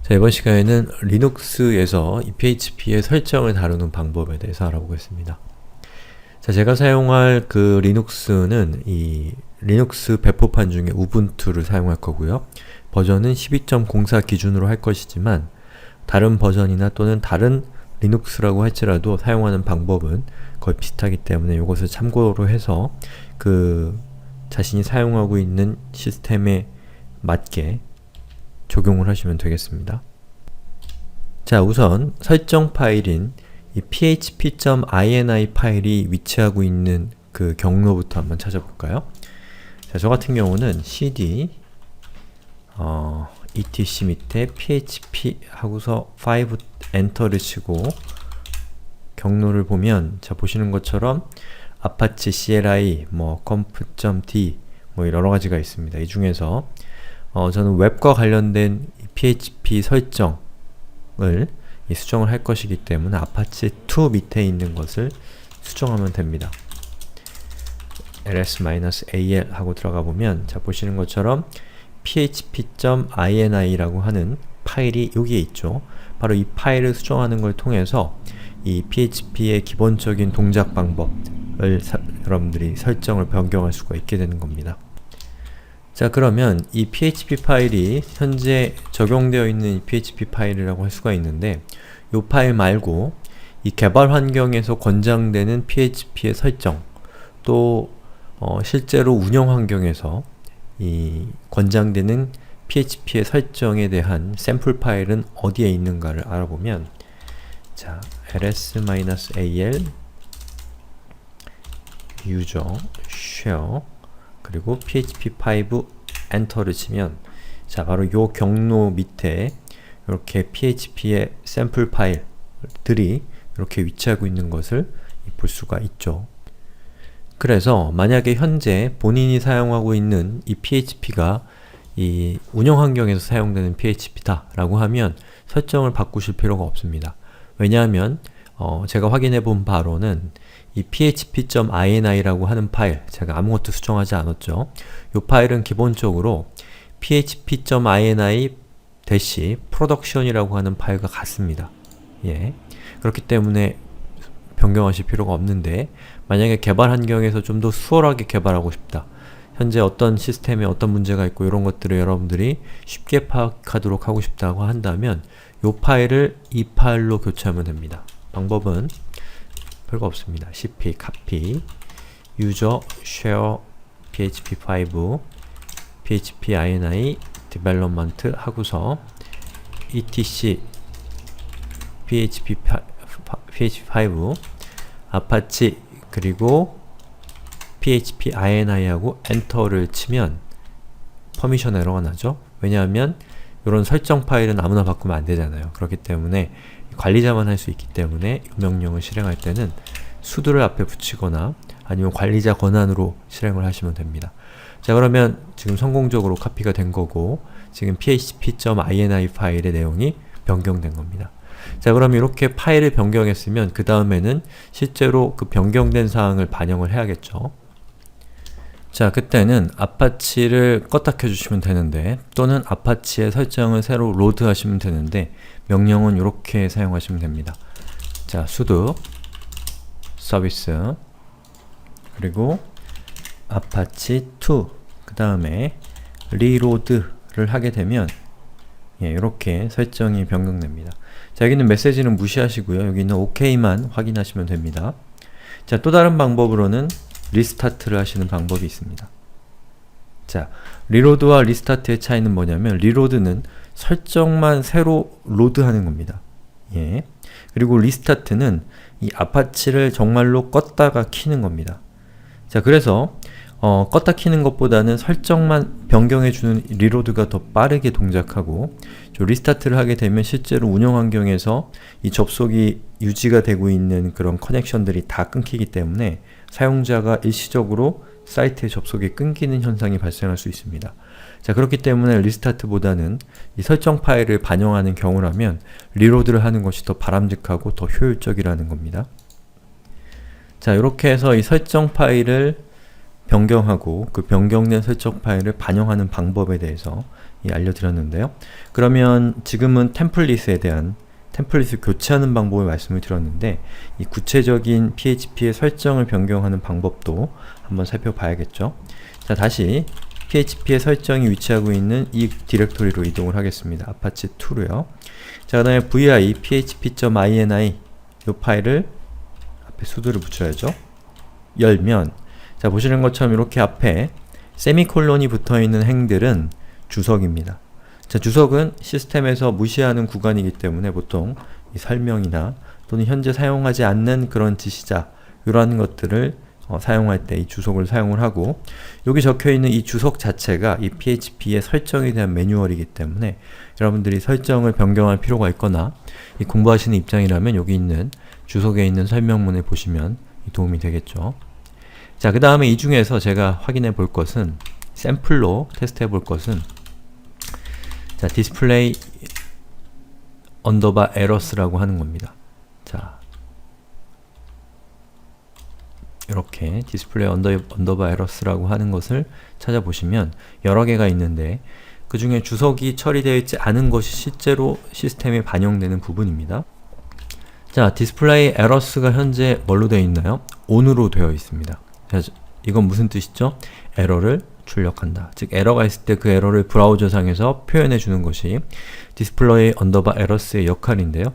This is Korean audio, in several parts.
자, 이번 시간에는 리눅스에서 이 PHP의 설정을 다루는 방법에 대해서 알아보겠습니다. 자, 제가 사용할 그 리눅스는 이 리눅스 배포판 중에 우분투를 사용할 거고요. 버전은 12.04 기준으로 할 것이지만 다른 버전이나 또는 다른 리눅스라고 할지라도 사용하는 방법은 거의 비슷하기 때문에 이것을 참고로 해서 그 자신이 사용하고 있는 시스템에 맞게 적용을 하시면 되겠습니다. 자, 우선 설정 파일인 이 php.ini 파일이 위치하고 있는 그 경로부터 한번 찾아볼까요? 자, 저 같은 경우는 cd etc 밑에 php 하고서 5 엔터를 치고 경로를 보면 자, 보시는 것처럼 아파치 CLI, conf.d 여러 가지가 있습니다. 이 중에서 저는 웹과 관련된 PHP 설정을 수정을 할 것이기 때문에 apache2 밑에 있는 것을 수정하면 됩니다. ls-al 하고 들어가 보면 자, 보시는 것처럼 php.ini 라고 하는 파일이 여기에 있죠. 바로 이 파일을 수정하는 걸 통해서 이 PHP의 기본적인 동작 방법을 여러분들이 설정을 변경할 수가 있게 되는 겁니다. 자, 그러면 이 PHP 파일이 현재 적용되어 있는 이 PHP 파일이라고 할 수가 있는데 이 파일 말고 이 개발 환경에서 권장되는 PHP의 설정 또 실제로 운영 환경에서 이 권장되는 PHP의 설정에 대한 샘플 파일은 어디에 있는가를 알아보면 자, ls-al user share 그리고 php5 엔터를 치면 자, 바로 요 경로 밑에 이렇게 PHP의 샘플 파일들이 이렇게 위치하고 있는 것을 볼 수가 있죠. 그래서 만약에 현재 본인이 사용하고 있는 이 PHP가 이 운영 환경에서 사용되는 PHP다 라고 하면 설정을 바꾸실 필요가 없습니다. 왜냐하면 제가 확인해 본 바로는 이 php.ini 라고 하는 파일, 제가 아무것도 수정하지 않았죠. 이 파일은 기본적으로 php.ini-production 이라고 하는 파일과 같습니다. 예. 그렇기 때문에 변경하실 필요가 없는데 만약에 개발 환경에서 좀 더 수월하게 개발하고 싶다. 현재 어떤 시스템에 어떤 문제가 있고 이런 것들을 여러분들이 쉽게 파악하도록 하고 싶다고 한다면 이 파일을 이 파일로 교체하면 됩니다. 방법은 별거 없습니다. cp copy user share php5 php-ini development 하고서 etc php5 apache 그리고 php-ini 하고 엔터를 치면 퍼미션 에러가 나죠. 왜냐하면 이런 설정 파일은 아무나 바꾸면 안 되잖아요. 그렇기 때문에 관리자만 할 수 있기 때문에 이 명령을 실행할 때는 sudo를 앞에 붙이거나 아니면 관리자 권한으로 실행을 하시면 됩니다. 자, 그러면 지금 성공적으로 카피가 된 거고 지금 php.ini 파일의 내용이 변경된 겁니다. 자, 그럼 이렇게 파일을 변경했으면 그 다음에는 실제로 그 변경된 사항을 반영을 해야겠죠. 자, 그때는 아파치를 껐다 켜주시면 되는데 또는 아파치의 설정을 새로 로드 하시면 되는데 명령은 이렇게 사용하시면 됩니다. 자, sudo 서비스 그리고 apache2 그 다음에 reload를 하게 되면 이렇게 설정이 변경됩니다. 자, 여기는 메시지는 무시하시고요. 여기는 OK만 확인하시면 됩니다. 자, 또 다른 방법으로는 리스타트를 하시는 방법이 있습니다. 자, 리로드와 리스타트의 차이는 뭐냐면 리로드는 설정만 새로 로드하는 겁니다. 예. 그리고 리스타트는 이 아파치를 정말로 껐다가 키는 겁니다. 자, 그래서 껐다 키는 것보다는 설정만 변경해주는 리로드가 더 빠르게 동작하고 리스타트를 하게 되면 실제로 운영 환경에서 이 접속이 유지가 되고 있는 그런 커넥션들이 다 끊기기 때문에 사용자가 일시적으로 사이트의 접속이 끊기는 현상이 발생할 수 있습니다. 자, 그렇기 때문에 리스타트보다는 이 설정 파일을 반영하는 경우라면 리로드를 하는 것이 더 바람직하고 더 효율적이라는 겁니다. 자, 이렇게 해서 이 설정 파일을 변경하고 그 변경된 설정 파일을 반영하는 방법에 대해서 알려드렸는데요. 그러면 지금은 템플릿에 대한 템플릿을 교체하는 방법을 말씀을 드렸는데 이 구체적인 PHP의 설정을 변경하는 방법도 한번 살펴봐야겠죠. 자, 다시 PHP의 설정이 위치하고 있는 이 디렉토리로 이동을 하겠습니다. apache2로요. 자, 그 다음에 vi php.ini 이 파일을 앞에 수도를 붙여야죠. 열면 자, 보시는 것처럼 이렇게 앞에 세미콜론이 붙어있는 행들은 주석입니다. 자, 주석은 시스템에서 무시하는 구간이기 때문에 보통 이 설명이나 또는 현재 사용하지 않는 그런 지시자 이러한 것들을 사용할 때 이 주석을 사용을 하고 여기 적혀있는 이 주석 자체가 이 PHP의 설정에 대한 매뉴얼이기 때문에 여러분들이 설정을 변경할 필요가 있거나 이 공부하시는 입장이라면 여기 있는 주석에 있는 설명문을 보시면 도움이 되겠죠. 자, 그 다음에 이 중에서 제가 확인해 볼 것은 샘플로 테스트해 볼 것은 자, display errors라고 하는 겁니다. 자, 이렇게 display errors라고 하는 것을 찾아보시면 여러 개가 있는데 그 중에 주석이 처리되어 있지 않은 것이 실제로 시스템에 반영되는 부분입니다. 자, display errors가 현재 뭘로 되어 있나요? on으로 되어 있습니다. 자, 이건 무슨 뜻이죠? 에러를 출력한다. 즉, 에러가 있을 때 그 에러를 브라우저상에서 표현해 주는 것이 display errors의 역할인데요.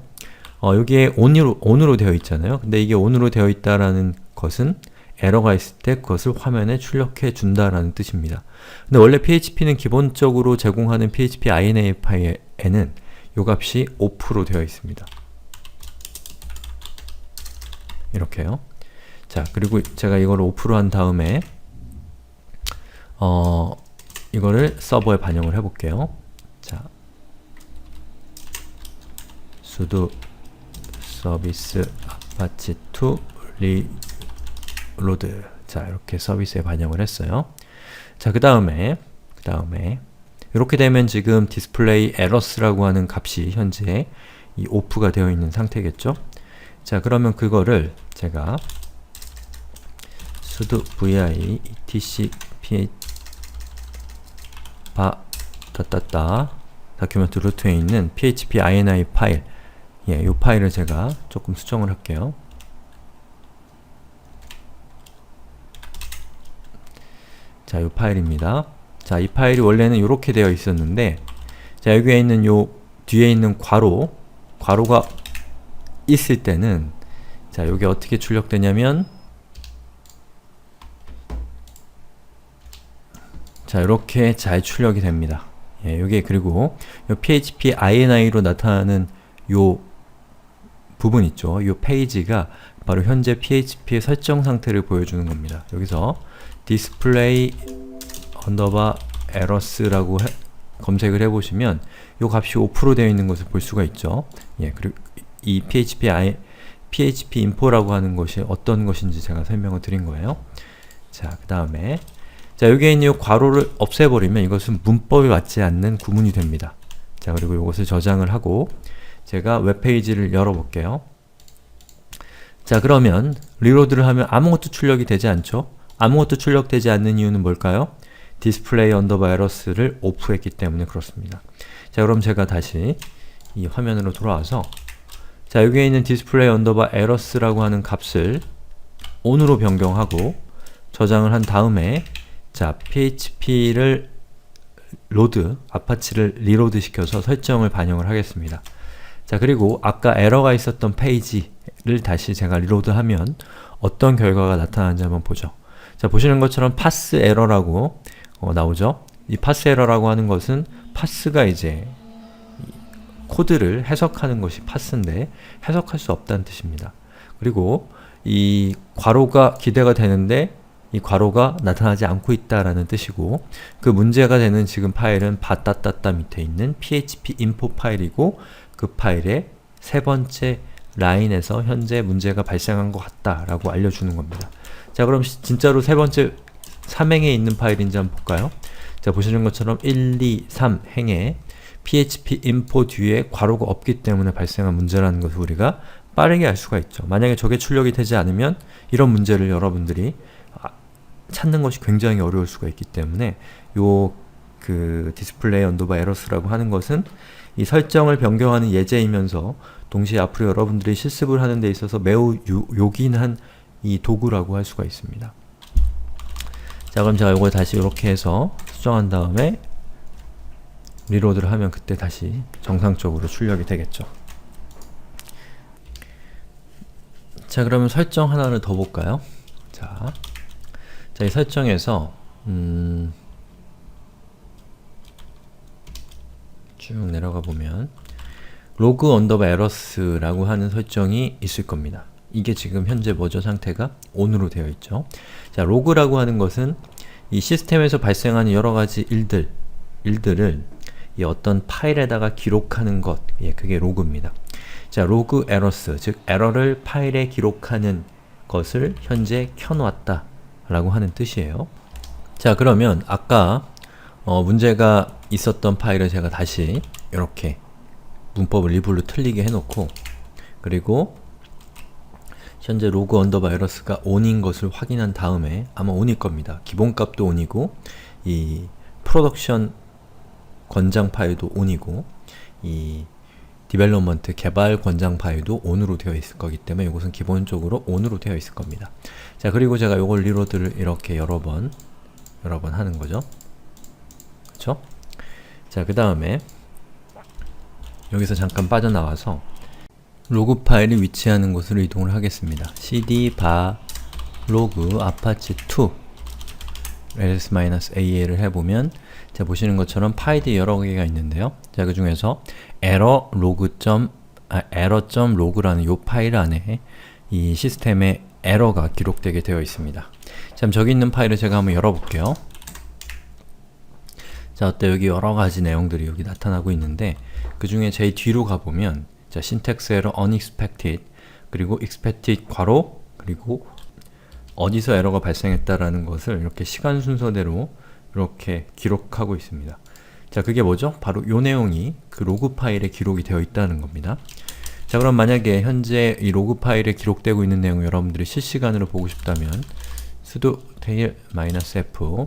여기에 on으로 되어 있잖아요. 근데 이게 on으로 되어 있다라는 것은 에러가 있을 때 그것을 화면에 출력해 준다라는 뜻입니다. 근데 원래 PHP는 기본적으로 제공하는 PHP INA 파일에는 이 값이 off로 되어 있습니다. 이렇게요. 자, 그리고 제가 이걸 off로 한 다음에 이거를 서버에 반영을 해볼게요. 자, sudo service apache2 reload. 자, 이렇게 서비스에 반영을 했어요. 자, 그 다음에 이렇게 되면 지금 display errors라고 하는 값이 현재 이 off가 되어 있는 상태겠죠? 자, 그러면 그거를 제가 sudo vi etc php 다큐멘트 루트에 있는 php ini 파일 이 파일을 제가 조금 수정을 할게요. 자, 이 파일입니다. 자, 이 파일이 원래는 이렇게 되어 있었는데 자, 여기에 있는 요 뒤에 있는 괄호가 있을 때는 자, 여기 어떻게 출력되냐면 자, 이렇게 잘 출력이 됩니다. 요게 그리고 요 PHP INI로 나타나는 요 부분 있죠. 요 페이지가 바로 현재 PHP의 설정 상태를 보여주는 겁니다. 여기서 display errors라고 검색을 해보시면 요 값이 5% 되어 있는 것을 볼 수가 있죠. 그리고 이 PHP info라고 하는 것이 어떤 것인지 제가 설명을 드린 거예요. 자, 그 다음에 자, 여기에 있는 이 괄호를 없애버리면 이것은 문법에 맞지 않는 구문이 됩니다. 자, 그리고 이것을 저장을 하고 제가 웹페이지를 열어볼게요. 자, 그러면 리로드를 하면 아무것도 출력이 되지 않죠? 아무것도 출력되지 않는 이유는 뭘까요? display errors를 오프했기 때문에 그렇습니다. 자, 그럼 제가 다시 이 화면으로 돌아와서 자, 여기에 있는 display errors라고 하는 값을 on으로 변경하고 저장을 한 다음에 자, php를 아파치를 리로드 시켜서 설정을 반영을 하겠습니다. 자, 그리고 아까 에러가 있었던 페이지를 다시 제가 리로드하면 어떤 결과가 나타나는지 한번 보죠. 자, 보시는 것처럼 pass error라고 나오죠. 이 pass error라고 하는 것은 pass가 이제 코드를 해석하는 것이 pass인데 해석할 수 없다는 뜻입니다. 그리고 이 괄호가 기대가 되는데 이 괄호가 나타나지 않고 있다라는 뜻이고 그 문제가 되는 지금 파일은 바따따따 밑에 있는 php info 파일이고 그 파일의 세 번째 라인에서 현재 문제가 발생한 것 같다라고 알려주는 겁니다. 자, 그럼 진짜로 세 번째 3행에 있는 파일인지 한번 볼까요? 자, 보시는 것처럼 1, 2, 3 행에 php info 뒤에 괄호가 없기 때문에 발생한 문제라는 것을 우리가 빠르게 알 수가 있죠. 만약에 저게 출력이 되지 않으면 이런 문제를 여러분들이 찾는 것이 굉장히 어려울 수가 있기 때문에 요 그 display underbar errors라고 하는 것은 이 설정을 변경하는 예제이면서 동시에 앞으로 여러분들이 실습을 하는 데 있어서 매우 요긴한 이 도구라고 할 수가 있습니다. 자, 그럼 제가 이걸 다시 이렇게 해서 수정한 다음에 리로드를 하면 그때 다시 정상적으로 출력이 되겠죠. 자, 그러면 설정 하나를 더 볼까요? 자, 이 설정에서 쭉 내려가 보면 로그 언더바 에러스라고 하는 설정이 있을 겁니다. 이게 지금 현재 뭐죠? 상태가 ON으로 되어 있죠. 자, 로그라고 하는 것은 이 시스템에서 발생하는 여러가지 일들을 이 어떤 파일에다가 기록하는 것, 그게 로그입니다. 자, 로그 에러스, 즉 에러를 파일에 기록하는 것을 현재 켜놓았다 라고 하는 뜻이에요. 자, 그러면 아까 문제가 있었던 파일을 제가 다시 이렇게 문법을 리블로 틀리게 해놓고, 그리고 현재 로그 언더바 에러스가 ON인 것을 확인한 다음에, 아마 ON일 겁니다. 기본값도 ON이고 이 프로덕션 권장 파일도 ON이고 이 디벨롭먼트 개발 권장 파일도 ON으로 되어 있을 거기 때문에 이것은 기본적으로 ON으로 되어 있을 겁니다. 자, 그리고 제가 이걸 리로드를 이렇게 여러 번 하는 거죠. 그쵸? 자, 그 다음에 여기서 잠깐 빠져나와서 로그 파일이 위치하는 곳으로 이동을 하겠습니다. cd 바 로그 apache2 ls-a를 해보면 자, 보시는 것처럼 파일이 여러 개가 있는데요. 자, 그 중에서 error.log라는 요 파일 안에 이 시스템의 에러가 기록되게 되어 있습니다. 자, 저기 있는 파일을 제가 한번 열어볼게요. 자, 어때? 여기 여러가지 내용들이 여기 나타나고 있는데 그 중에 제일 뒤로 가보면 자, syntax error unexpected 그리고 expected 괄호 그리고 어디서 에러가 발생했다라는 것을 이렇게 시간 순서대로 이렇게 기록하고 있습니다. 자, 그게 뭐죠? 바로 요 내용이 그 로그 파일에 기록이 되어 있다는 겁니다. 자, 그럼 만약에 현재 이 로그 파일에 기록되고 있는 내용 여러분들이 실시간으로 보고 싶다면 sudo tail-f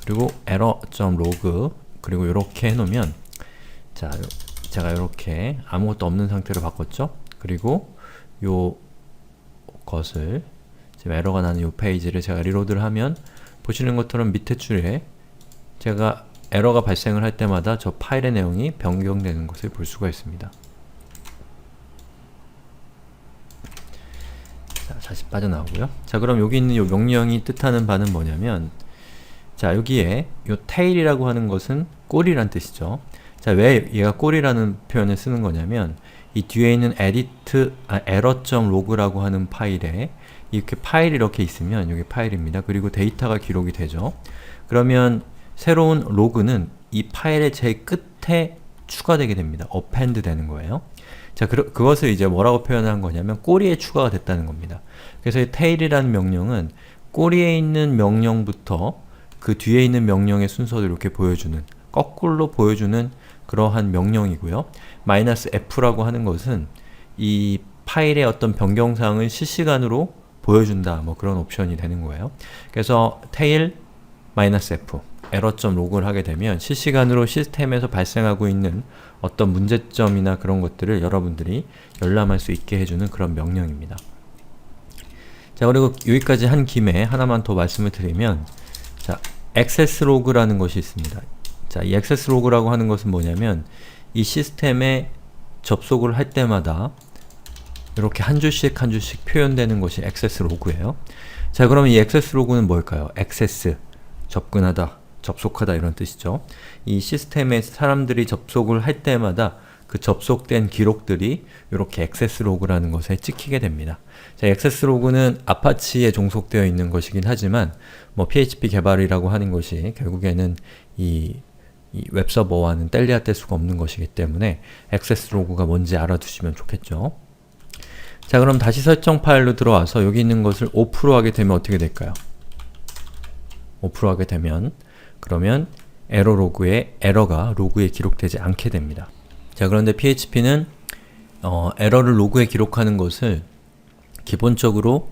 그리고 error.log 그리고 이렇게 해놓으면 자, 제가 이렇게 아무것도 없는 상태로 바꿨죠? 그리고 요 것을 지금 에러가 나는 요 페이지를 제가 리로드를 하면 보시는 것처럼 밑에 줄에 제가 에러가 발생을 할 때마다 저 파일의 내용이 변경되는 것을 볼 수가 있습니다. 자, 다시 빠져나오고요. 자, 그럼 여기 있는 요 명령이 뜻하는 바는 뭐냐면 자, 여기에 요 tail이라고 하는 것은 꼬리란 뜻이죠. 자, 왜 얘가 꼬리라는 표현을 쓰는 거냐면 이 뒤에 있는 error.log라고 하는 파일에 이렇게 파일이 이렇게 있으면 이게 파일입니다. 그리고 데이터가 기록이 되죠. 그러면 새로운 로그는 이 파일의 제일 끝에 추가되게 됩니다. append 되는 거예요. 자, 그것을 이제 뭐라고 표현한 거냐면 꼬리에 추가가 됐다는 겁니다. 그래서 이 tail이라는 명령은 꼬리에 있는 명령부터 그 뒤에 있는 명령의 순서를 이렇게 보여주는, 거꾸로 보여주는 그러한 명령이고요. -f라고 하는 것은 이 파일의 어떤 변경사항을 실시간으로 보여준다, 뭐 그런 옵션이 되는 거예요. 그래서 tail -f error.log를 하게 되면 실시간으로 시스템에서 발생하고 있는 어떤 문제점이나 그런 것들을 여러분들이 열람할 수 있게 해주는 그런 명령입니다. 자, 그리고 여기까지 한 김에 하나만 더 말씀을 드리면 자, access log라는 것이 있습니다. 자, 이 access log라고 하는 것은 뭐냐면 이 시스템에 접속을 할 때마다 이렇게 한 줄씩 한 줄씩 표현되는 것이 access log예요. 자, 그러면 이 access log는 뭘까요? access, 접근하다, 접속하다 이런 뜻이죠. 이 시스템에 사람들이 접속을 할 때마다 그 접속된 기록들이 이렇게 access log라는 것에 찍히게 됩니다. 자, access log는 아파치에 종속되어 있는 것이긴 하지만 뭐 PHP 개발이라고 하는 것이 결국에는 이 웹서버와는 뗄래야 뗄 수가 없는 것이기 때문에 access log가 뭔지 알아두시면 좋겠죠. 자, 그럼 다시 설정 파일로 들어와서 여기 있는 것을 오프로 하게 되면 어떻게 될까요? 오프로 하게 되면 그러면 에러 로그에 에러가 로그에 기록되지 않게 됩니다. 자, 그런데 PHP는 에러를 로그에 기록하는 것을 기본적으로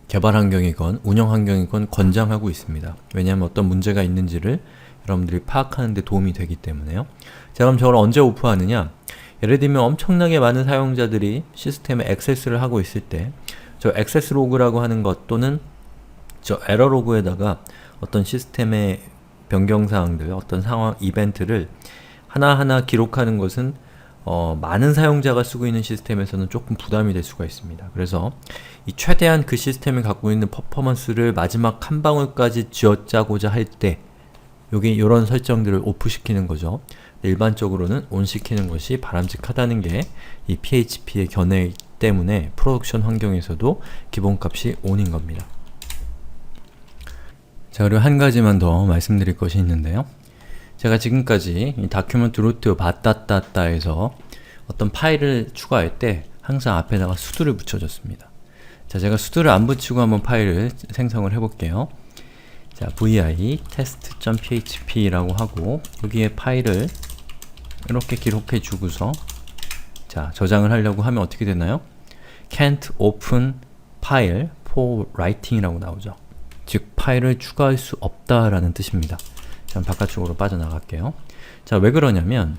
개발 환경이건 운영 환경이건 권장하고 있습니다. 왜냐하면 어떤 문제가 있는지를 여러분들이 파악하는 데 도움이 되기 때문에요. 자, 그럼 저걸 언제 오프하느냐? 예를 들면 엄청나게 많은 사용자들이 시스템에 액세스를 하고 있을 때 저 액세스 로그라고 하는 것 또는 저 에러 로그에다가 어떤 시스템의 변경사항들, 어떤 상황, 이벤트를 하나하나 기록하는 것은 많은 사용자가 쓰고 있는 시스템에서는 조금 부담이 될 수가 있습니다. 그래서 이 최대한 그 시스템이 갖고 있는 퍼포먼스를 마지막 한 방울까지 쥐어짜고자 할 때 여기 이런 설정들을 오프시키는 거죠. 일반적으로는 온 시키는 것이 바람직하다는 게 이 PHP의 견해 때문에 프로덕션 환경에서도 기본값이 on인 겁니다. 자, 그리고 한 가지만 더 말씀드릴 것이 있는데요. 제가 지금까지 이 다큐멘트 루트 바따따따에서 어떤 파일을 추가할 때 항상 앞에다가 수두를 붙여줬습니다. 자, 제가 수두를 안 붙이고 한번 파일을 생성을 해볼게요. 자, vi test.php라고 하고 여기에 파일을 이렇게 기록해 주고서 자, 저장을 하려고 하면 어떻게 되나요? can't open file for writing이라고 나오죠. 즉, 파일을 추가할 수 없다라는 뜻입니다. 자, 바깥쪽으로 빠져나갈게요. 자, 왜 그러냐면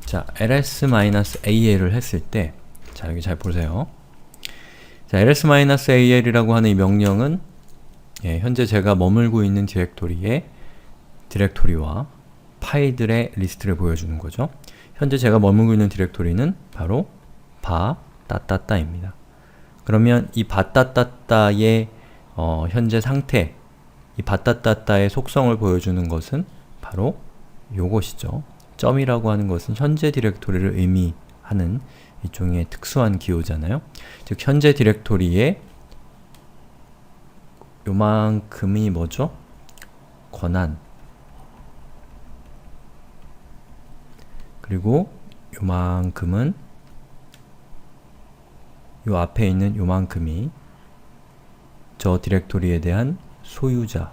자, ls-al을 했을 때 자, 여기 잘 보세요. 자, ls-al이라고 하는 이 명령은 현재 제가 머물고 있는 디렉토리와 파일들의 리스트를 보여주는 거죠. 현재 제가 머물고 있는 디렉토리는 바로 바따따따입니다. 그러면 이 바따따따의 현재 상태, 이 바따따따의 속성을 보여주는 것은 바로 요것이죠. 점이라고 하는 것은 현재 디렉토리를 의미하는 일종의 특수한 기호잖아요. 즉, 현재 디렉토리의 요만큼이 뭐죠? 권한, 그리고 요만큼은 요 앞에 있는 요만큼이 저 디렉토리에 대한 소유자.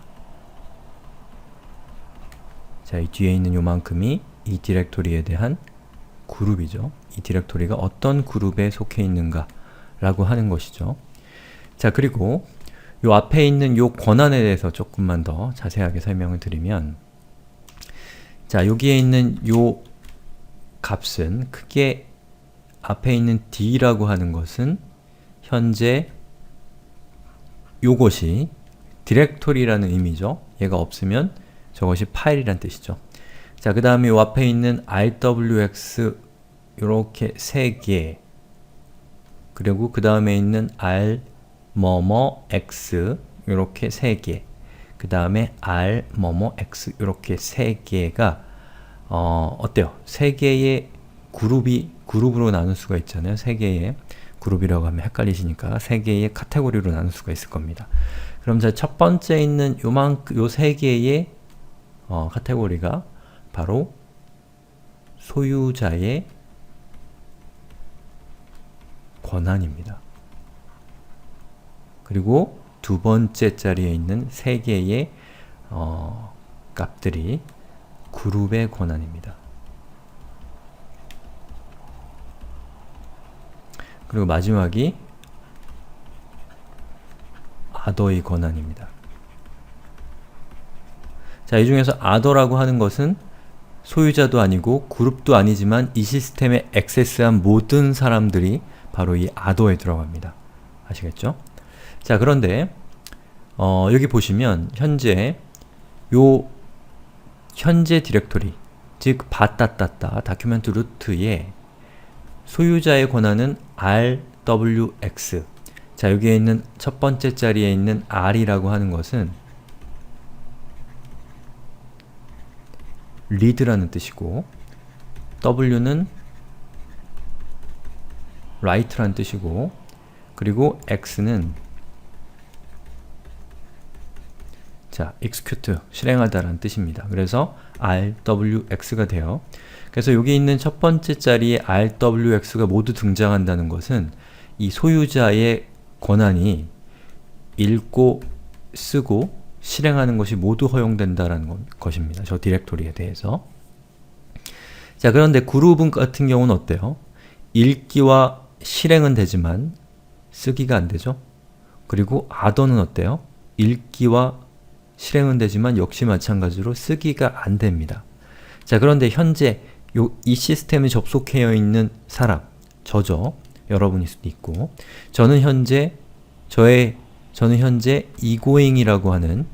자, 이 뒤에 있는 요만큼이 이 디렉토리에 대한 그룹이죠. 이 디렉토리가 어떤 그룹에 속해 있는가 라고 하는 것이죠. 자, 그리고 요 앞에 있는 요 권한에 대해서 조금만 더 자세하게 설명을 드리면 자, 여기에 있는 요 값은 크게 앞에 있는 d라고 하는 것은 현재 요것이 디렉토리라는 의미죠. 얘가 없으면 저것이 파일이란 뜻이죠. 자, 그 다음에 요 앞에 있는 rwx 요렇게 3개, 그리고 그 다음에 있는 r 뭐뭐 x 요렇게 3개, 그 다음에 r 뭐뭐 x 요렇게 3개가 어때요? 3개의 그룹으로 나눌 수가 있잖아요. 3개의 그룹이라고 하면 헷갈리시니까 3개의 카테고리로 나눌 수가 있을 겁니다. 그럼 자, 첫 번째 있는 요 3개의 카테고리가 바로 소유자의 권한입니다. 그리고 두 번째 자리에 있는 3개의 값들이 그룹의 권한입니다. 그리고 마지막이 other의 권한입니다. 자, 이 중에서 other라고 하는 것은 소유자도 아니고 그룹도 아니지만 이 시스템에 액세스한 모든 사람들이 바로 이 other에 들어갑니다. 아시겠죠? 자, 그런데 여기 보시면 현재 디렉토리, 즉 바따따따 다큐멘트 루트의 소유자의 권한은 rwx. 자, 여기에 있는 첫 번째 자리에 있는 r이라고 하는 것은 read라는 뜻이고, w는 write라는 뜻이고, 그리고 x는 자, execute, 실행하다라는 뜻입니다. 그래서 rwx가 돼요. 그래서 여기 있는 첫 번째 자리에 rwx가 모두 등장한다는 것은 이 소유자의 권한이 읽고, 쓰고, 실행하는 것이 모두 허용된다는 것입니다. 저 디렉토리에 대해서. 자, 그런데 그룹 같은 경우는 어때요? 읽기와 실행은 되지만 쓰기가 안 되죠? 그리고 other는 어때요? 읽기와 실행은 되지만 역시 마찬가지로 쓰기가 안 됩니다. 자, 그런데 현재 이 시스템에 접속해 있는 사람, 저죠. 여러분일 수도 있고, 저는 현재 egoing이라고 하는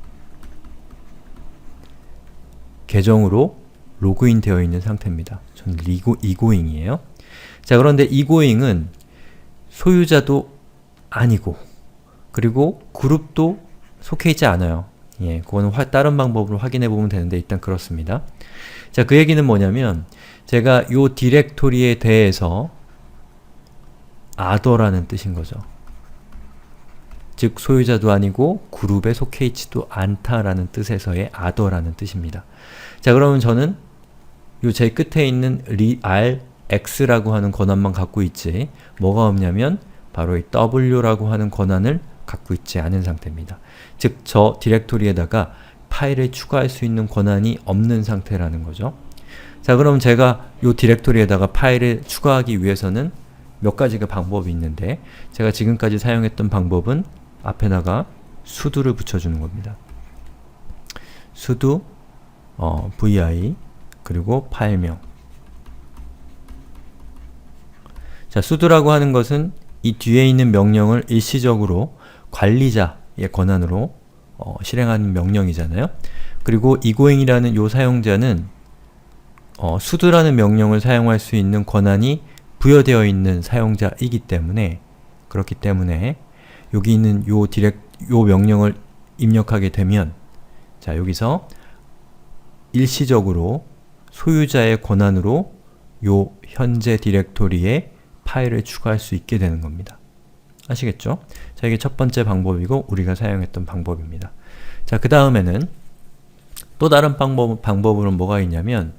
계정으로 로그인 되어 있는 상태입니다. 저는 egoing이에요. 자, 그런데 egoing은 소유자도 아니고, 그리고 그룹도 속해 있지 않아요. 예, 그거는 다른 방법으로 확인해 보면 되는데 일단 그렇습니다. 자, 그 얘기는 뭐냐면 제가 요 디렉토리에 대해서 other라는 뜻인 거죠. 즉, 소유자도 아니고 그룹에 속해 있지도 않다라는 뜻에서의 other라는 뜻입니다. 자, 그러면 저는 요 제일 끝에 있는 rx라고 하는 권한만 갖고 있지, 뭐가 없냐면 바로 이 w라고 하는 권한을 갖고 있지 않은 상태입니다. 즉, 저 디렉토리에다가 파일을 추가할 수 있는 권한이 없는 상태라는 거죠. 자, 그럼 제가 요 디렉토리에다가 파일을 추가하기 위해서는 몇 가지가 방법이 있는데, 제가 지금까지 사용했던 방법은 앞에다가 sudo를 붙여주는 겁니다. sudo vi 그리고 파일명. 자, sudo라고 하는 것은 이 뒤에 있는 명령을 일시적으로 관리자의 권한으로 실행하는 명령이잖아요. 그리고 egoing이라는 요 사용자는 sudo라는 명령을 사용할 수 있는 권한이 부여되어 있는 사용자이기 때문에, 그렇기 때문에 여기 있는 요 명령을 입력하게 되면, 자, 여기서 일시적으로 소유자의 권한으로 요 현재 디렉토리에 파일을 추가할 수 있게 되는 겁니다. 아시겠죠? 자, 이게 첫 번째 방법이고 우리가 사용했던 방법입니다. 자, 그 다음에는 또 다른 방법으로는 뭐가 있냐면,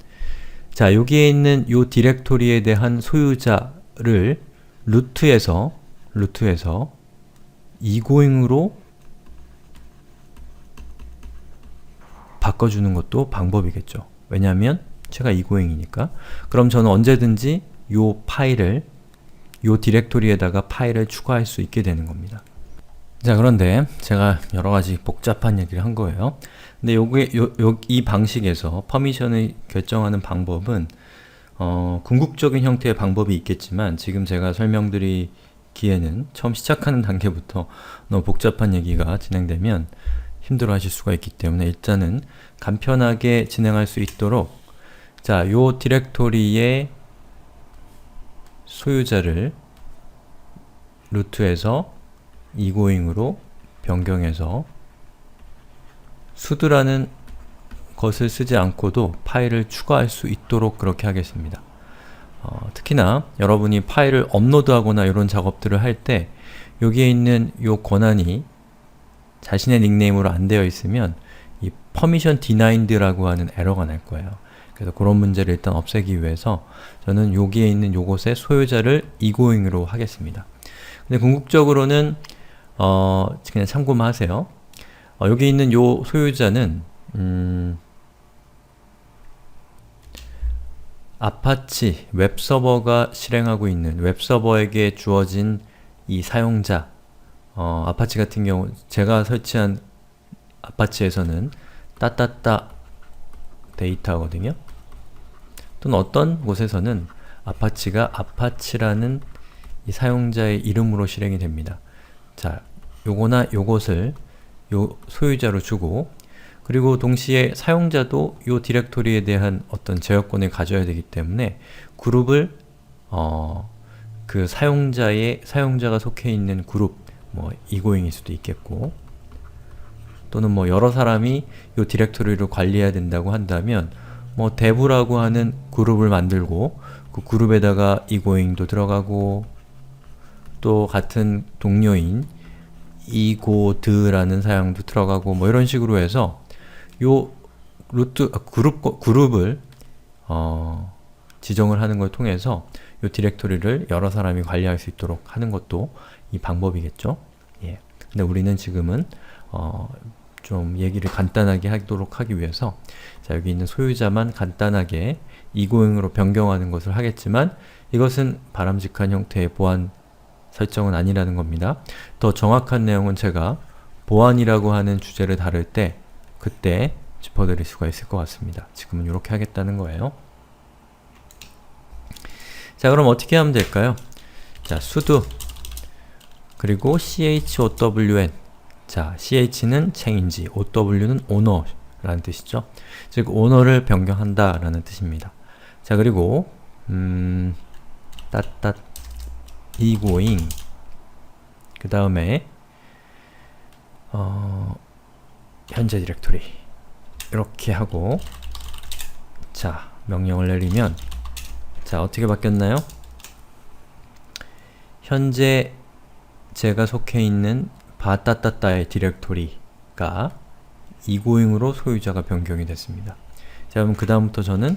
자, 여기에 있는 요 디렉토리에 대한 소유자를 루트에서 egoing으로 바꿔주는 것도 방법이겠죠. 왜냐하면 제가 egoing이니까. 그럼 저는 언제든지 요 디렉토리에다가 파일을 추가할 수 있게 되는 겁니다. 자, 그런데 제가 여러가지 복잡한 얘기를 한 거예요. 근데 이 방식에서 퍼미션을 결정하는 방법은 궁극적인 형태의 방법이 있겠지만, 지금 제가 설명드리기에는 처음 시작하는 단계부터 너무 복잡한 얘기가 진행되면 힘들어 하실 수가 있기 때문에 일단은 간편하게 진행할 수 있도록, 자, 요 디렉토리의 소유자를 루트에서 egoing으로 변경해서 sudo라는 것을 쓰지 않고도 파일을 추가할 수 있도록 그렇게 하겠습니다. 특히나 여러분이 파일을 업로드하거나 이런 작업들을 할 때 여기에 있는 요 권한이 자신의 닉네임으로 안 되어 있으면 이 permission denied라고 하는 에러가 날 거예요. 그래서 그런 문제를 일단 없애기 위해서 저는 여기에 있는 요것의 소유자를 egoing으로 하겠습니다. 근데 궁극적으로는 그냥 참고만 하세요. 여기 있는 요 소유자는 아파치 웹서버가 실행하고 있는 웹서버에게 주어진 이 사용자, 아파치 같은 경우 제가 설치한 아파치에서는 따따따 데이터거든요. 또는 어떤 곳에서는 아파치가 아파치라는 이 사용자의 이름으로 실행이 됩니다. 자, 요거나 요것을 요 소유자로 주고, 그리고 동시에 사용자도 요 디렉토리에 대한 어떤 제어권을 가져야 되기 때문에 그룹을 그 사용자가 속해 있는 그룹, 뭐 egoing일 수도 있겠고, 또는 뭐 여러 사람이 요 디렉토리를 관리해야 된다고 한다면 뭐 dev라고 하는 그룹을 만들고 그 그룹에다가 egoing도 들어가고, 또 같은 동료인 egod라는 사양도 들어가고, 뭐 이런 식으로 해서 요 그룹을 지정을 하는 걸 통해서 요 디렉토리를 여러 사람이 관리할 수 있도록 하는 것도 이 방법이겠죠. 예. 근데 우리는 지금은 좀 얘기를 간단하게 하도록 하기 위해서, 자, 여기 있는 소유자만 간단하게 egoing으로 변경하는 것을 하겠지만, 이것은 바람직한 형태의 보안 설정은 아니라는 겁니다. 더 정확한 내용은 제가 보안이라고 하는 주제를 다룰 때 그때 짚어드릴 수가 있을 것 같습니다. 지금은 이렇게 하겠다는 거예요. 자, 그럼 어떻게 하면 될까요? 자, sudo 그리고 chown. 자, ch는 change, ow는 owner 라는 뜻이죠. 즉, owner를 변경한다 라는 뜻입니다. 자, 그리고 egoing 그 다음에 현재 디렉토리 이렇게 하고, 자, 명령을 내리면, 자, 어떻게 바뀌었나요? 현재 제가 속해 있는 바따따따의 디렉토리가 egoing으로 소유자가 변경이 됐습니다. 자, 그럼 그 다음부터 저는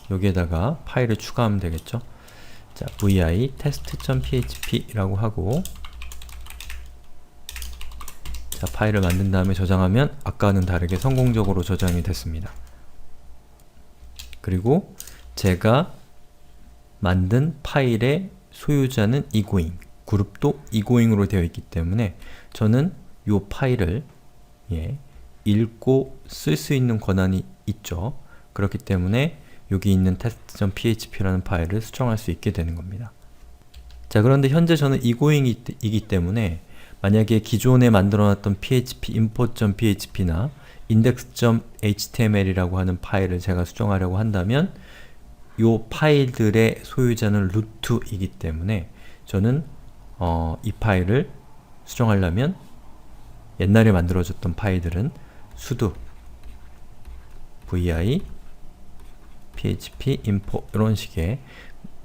여기에다가 파일을 추가하면 되겠죠? 자, vi test.php 라고 하고, 자, 파일을 만든 다음에 저장하면 아까와는 다르게 성공적으로 저장이 됐습니다. 그리고 제가 만든 파일의 소유자는 egoing, 그룹도 egoing으로 되어 있기 때문에 저는 이 파일을 읽고 쓸 수 있는 권한이 있죠. 그렇기 때문에 여기 있는 test.php라는 파일을 수정할 수 있게 되는 겁니다. 자, 그런데 현재 저는 egoing이기 때문에 만약에 기존에 만들어놨던 php import.php나 index.html이라고 하는 파일을 제가 수정하려고 한다면 이 파일들의 소유자는 루트이기 때문에 저는 이 파일을 수정하려면 옛날에 만들어졌던 파일들은 sudo vi php import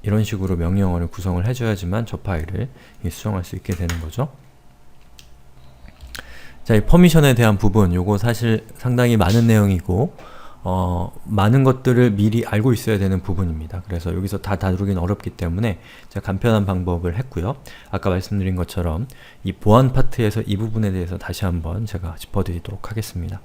이런 식으로 명령어를 구성을 해줘야지만 저 파일을 수정할 수 있게 되는 거죠. 자, 이 퍼미션에 대한 부분, 요거 사실 상당히 많은 내용이고 많은 것들을 미리 알고 있어야 되는 부분입니다. 그래서 여기서 다 다루긴 어렵기 때문에 제가 간편한 방법을 했고요. 아까 말씀드린 것처럼 이 보안 파트에서 이 부분에 대해서 다시 한번 제가 짚어드리도록 하겠습니다.